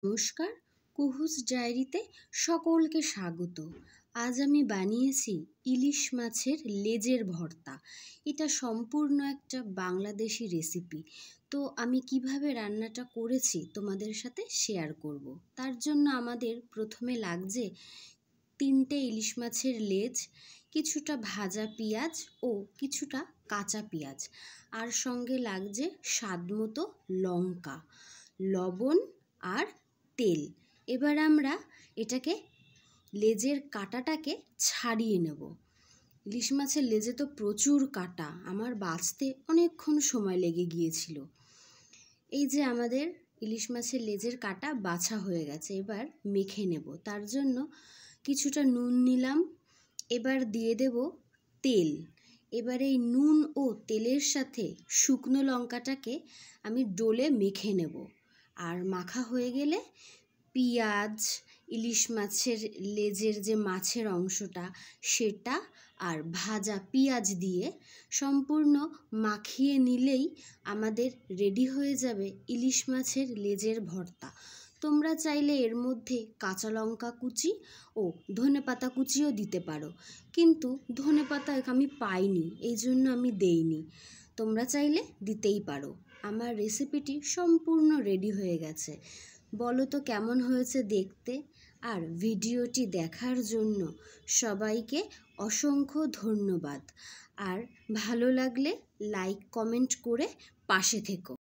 নমস্কার, কুহুস ডায়েরিতে সকলকে স্বাগত। আজ আমি বানিয়েছি ইলিশ মাছের লেজের ভর্তা। এটা সম্পূর্ণ একটা বাংলাদেশি রেসিপি। তো আমি কিভাবে রান্নাটা করেছি তোমাদের সাথে শেয়ার করব। তার জন্য আমাদের প্রথমে লাগছে 3টে ইলিশ মাছের লেজ, কিছুটা ভাজা পেঁয়াজ ও কিছুটা কাঁচা পেঁয়াজ, আর সঙ্গে লাগছে স্বাদমতো লঙ্কা, লবণ আর তেল। এবার আমরা এটাকে লেজের কাঁটাটাকে ছাড়িয়ে নেব। ইলিশ মাছের লেজে তো প্রচুর কাঁটা, আমার বাছতে অনেকক্ষণ সময় লেগে গিয়েছিল। এই যে আমাদের ইলিশ মাছের লেজের কাঁটা বাছা হয়ে গেছে, এবার মেখে নেব। তার জন্য কিছুটা নুন নিলাম, এবার দিয়ে দেব তেল। এবার এই নুন ও তেলের সাথে শুকনো লঙ্কাটাকে আমি ডলে মেখে নেব। আর মাখা হয়ে গেলে পেঁয়াজ, ইলিশ মাছের লেজের যে মাছের অংশটা সেটা আর ভাজা পেঁয়াজ দিয়ে সম্পূর্ণ মাখিয়ে নিলেই আমাদের রেডি হয়ে যাবে ইলিশ মাছের লেজের ভর্তা। তোমরা চাইলে এর মধ্যে কাঁচা লঙ্কা কুচি ও ধনেপাতা কুচিও দিতে পারো, কিন্তু ধনেপাতা আমি পাইনি, এই জন্য আমি দেইনি। তোমরা চাইলে দিতেই পারো। আমার রেসিপিটি সম্পূর্ণ রেডি হয়ে গেছে। বলো তো কেমন হয়েছে দেখতে? আর ভিডিওটি দেখার জন্য সবাইকে অসংখ্য ধন্যবাদ। আর ভালো লাগলে লাইক কমেন্ট করে পাশে থেকো।